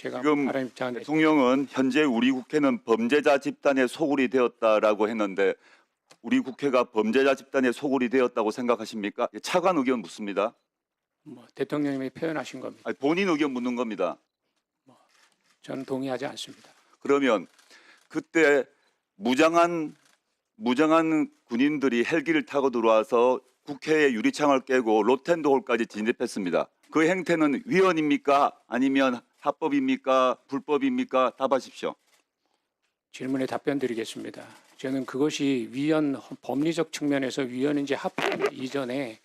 제가 지금 다른 입장은 대통령은 현재 우리 국회는 범죄자 집단의 소굴이 되었다라고 했는데 우리 국회가 범죄자 집단의 소굴이 되었다고 생각하십니까? 차관 의견 묻습니다. 뭐 대통령님이 표현하신 겁니다. 아니, 본인 의견 묻는 겁니다. 저는 동의하지 않습니다. 그러면 그때 무장한 군인들이 헬기를 타고 들어와서 국회의 유리창을 깨고 로텐도홀까지 진입했습니다. 그 행태는 위헌입니까? 아니면 합법입니까? 불법입니까? 답하십시오. 질문에 답변 드리겠습니다. 저는 그것이 법리적 측면에서 위헌인지 합법 이전에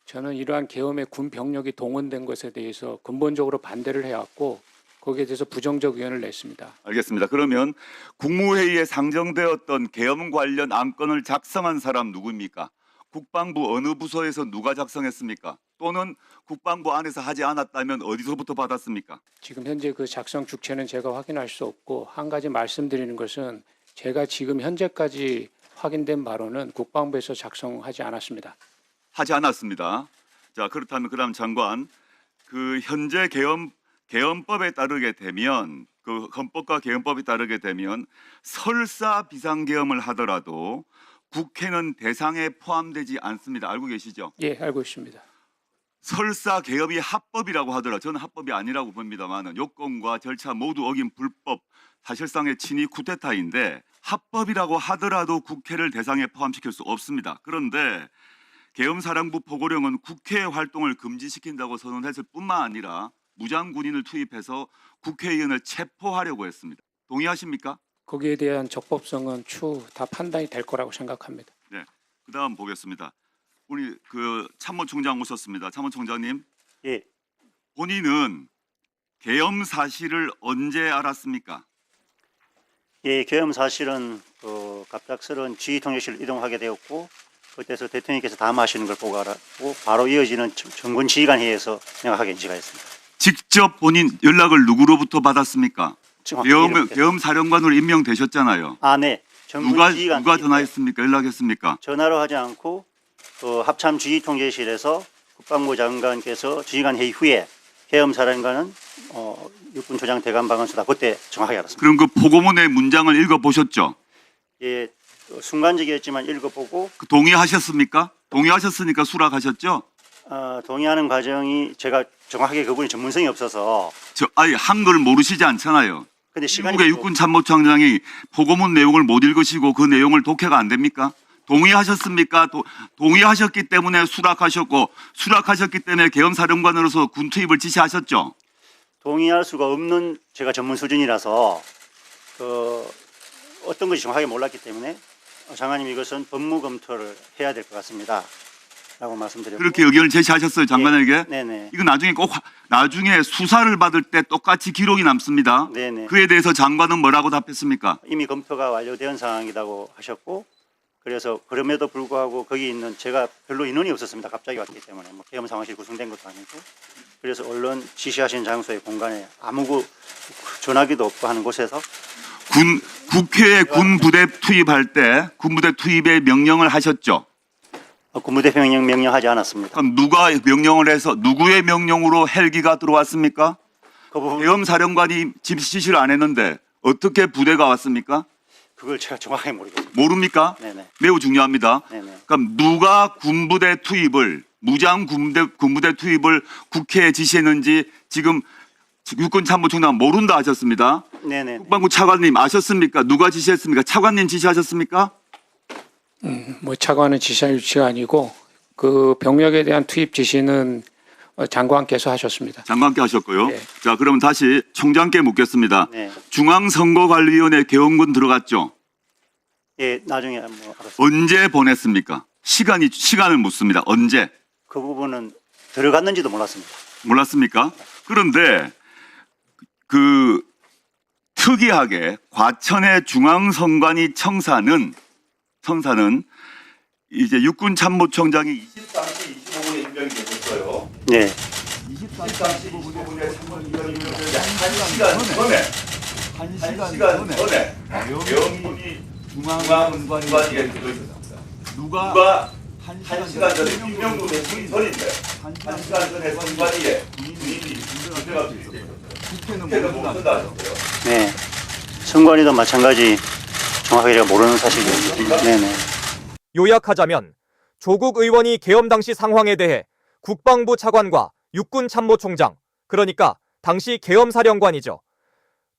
저는 이러한 계엄의 군 병력이 동원된 것에 대해서 근본적으로 반대를 해왔고 거기에 대해서 부정적 의견을 냈습니다. 알겠습니다. 그러면 국무회의에 상정되었던 계엄 관련 안건을 작성한 사람 누구입니까? 국방부 어느 부서에서 누가 작성했습니까? 또는 국방부 안에서 하지 않았다면 어디서부터 받았습니까? 지금 현재 그 작성 주체는 제가 확인할 수 없고 한 가지 말씀드리는 것은 제가 지금 현재까지 확인된 바로는 국방부에서 작성하지 않았습니다. 하지 않았습니다. 자, 그렇다면 그다음 장관, 그 현재 계엄법에 따르게 되면 그 헌법과 계엄법에 따르게 되면 설사 비상계엄을 하더라도 국회는 대상에 포함되지 않습니다. 알고 계시죠? 예, 알고 있습니다. 설사 계엄이 합법이라고 하더라도 저는 합법이 아니라고 봅니다만은 요건과 절차 모두 어긴 불법 사실상의 친위 쿠데타인데 합법이라고 하더라도 국회를 대상에 포함시킬 수 없습니다. 그런데 계엄사령부 포고령은 국회의 활동을 금지시킨다고 선언했을 뿐만 아니라 무장 군인을 투입해서 국회의원을 체포하려고 했습니다. 동의하십니까? 거기에 대한 적법성은 추후 다 판단이 될 거라고 생각합니다. 네. 그다음 보겠습니다. 우리 그 참모총장 오셨습니다. 참모총장님. 예, 본인은 계엄 사실을 언제 알았습니까? 예, 계엄 사실은 갑작스러운 지휘통제실을 이동하게 되었고 그때서 대통령께서 담화하시는 걸 보고 알았고 바로 이어지는 정군 지휘관 회의에서 명확하게 인지가 했습니다. 직접 본인 연락을 누구로부터 받았습니까? 정확히 계엄 사령관으로 임명되셨잖아요. 아, 네. 정군 누가 지휘관 누가 회의 때 전화했습니까? 연락했습니까? 전화로 하지 않고 합참 지휘통제실에서 국방부 장관께서 지휘관 회의 후에 계엄 사령관은 육군 조장 대감 방언수다 그때 정확하게 알았습니다. 그럼 그 보고문의 문장을 읽어보셨죠? 예, 순간적이었지만 읽어보고 동의하셨습니까? 동의하셨으니까 수락하셨죠? 동의하는 과정이 제가 정확하게 그분이 전문성이 없어서 아니 한글 모르시지 않잖아요. 근데 시간이 미국의 육군 참모총장이 보고문 내용을 못 읽으시고 그 내용을 독해가 안 됩니까? 동의하셨습니까? 동의하셨기 때문에 수락하셨고 수락하셨기 때문에 계엄사령관으로서 군 투입을 지시하셨죠? 동의할 수가 없는 제가 전문 수준이라서 어떤 것이 정확하게 몰랐기 때문에 장관님 이것은 법무 검토를 해야 될 것 같습니다. 라고 말씀드렸고 그렇게 의견을 제시하셨어요, 장관에게? 네네. 이거 나중에 수사를 받을 때 똑같이 기록이 남습니다. 네네. 그에 대해서 장관은 뭐라고 답했습니까? 이미 검토가 완료된 상황이라고 하셨고 그래서 그럼에도 불구하고 거기 있는 제가 별로 인원이 없었습니다. 갑자기 왔기 때문에 뭐 계엄 상황실이 구성된 것도 아니고 그래서 언론 지시하신 장소의 공간에 아무 전화기도 없고 하는 곳에서 국회에 군부대 투입할 때 군부대 투입의 명령을 하셨죠? 군부대 명령하지 않았습니다. 그럼 누가 명령을 해서 누구의 명령으로 헬기가 들어왔습니까? 그 부분 계엄 사령관이 지시를 안 했는데 어떻게 부대가 왔습니까? 그걸 제가 정확하게 모르겠습니다. 모릅니까? 네네. 매우 중요합니다. 네네. 그럼 누가 군부대 투입을 무장 군부대 투입을 국회에 지시했는지 지금 육군 참모총장 모른다 하셨습니다. 네네. 국방부 차관님 아셨습니까? 누가 지시했습니까? 차관님 지시하셨습니까? 뭐 차관은 지시할 위치가 아니고 그 병력에 대한 투입 지시는 장관께서 하셨습니다. 장관께 하셨고요. 네. 자, 그럼 다시 총장께 묻겠습니다. 네. 중앙선거관리위원회 계엄군 들어갔죠? 예, 나중에 뭐 알았습니다. 언제 보냈습니까? 시간을 묻습니다. 언제? 그 부분은 들어갔는지도 몰랐습니다. 몰랐습니까? 그런데 그 특이하게 과천의 중앙선관위 청사는 이제 육군 참모총장이 23시 25분에 임명이 되셨어요. 네. 23시 25분에 참모총장이 1시간 전에 계엄군이 중앙선관위에 들어있었습니다. 누가 1시간 전에 임명도 되기 전인데 1시간 전에 선관위에 군인이 군대가 들어있었어요. 국회는 모른다. 네. 선관위도 마찬가지 정확하게 제가 모르는 사실이에요. 네네. 요약하자면 조국 의원이 계엄 당시 상황에 대해 국방부 차관과 육군 참모총장, 그러니까 당시 계엄사령관이죠.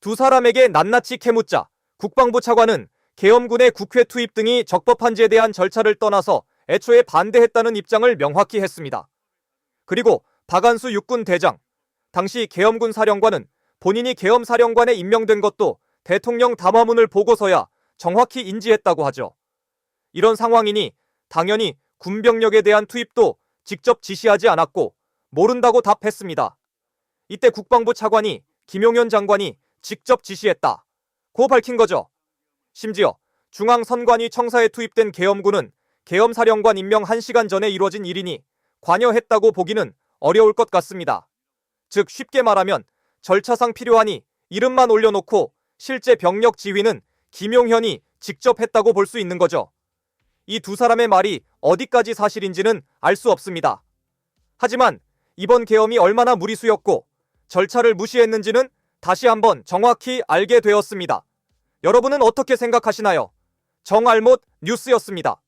두 사람에게 낱낱이 캐묻자 국방부 차관은 계엄군의 국회 투입 등이 적법한지에 대한 절차를 떠나서 애초에 반대했다는 입장을 명확히 했습니다. 그리고 박안수 육군 대장, 당시 계엄군 사령관은 본인이 계엄사령관에 임명된 것도 대통령 담화문을 보고서야 정확히 인지했다고 하죠. 이런 상황이니 당연히 군병력에 대한 투입도 직접 지시하지 않았고 모른다고 답했습니다. 이때 국방부 차관이 김용현 장관이 직접 지시했다고 밝힌 거죠. 심지어 중앙선관위 청사에 투입된 계엄군은 계엄사령관 임명 1시간 전에 이루어진 일이니 관여했다고 보기는 어려울 것 같습니다. 즉 쉽게 말하면 절차상 필요하니 이름만 올려놓고 실제 병력 지휘는 김용현이 직접 했다고 볼 수 있는 거죠. 이 두 사람의 말이 어디까지 사실인지는 알 수 없습니다. 하지만 이번 계엄이 얼마나 무리수였고 절차를 무시했는지는 다시 한번 정확히 알게 되었습니다. 여러분은 어떻게 생각하시나요? 정알못 뉴스였습니다.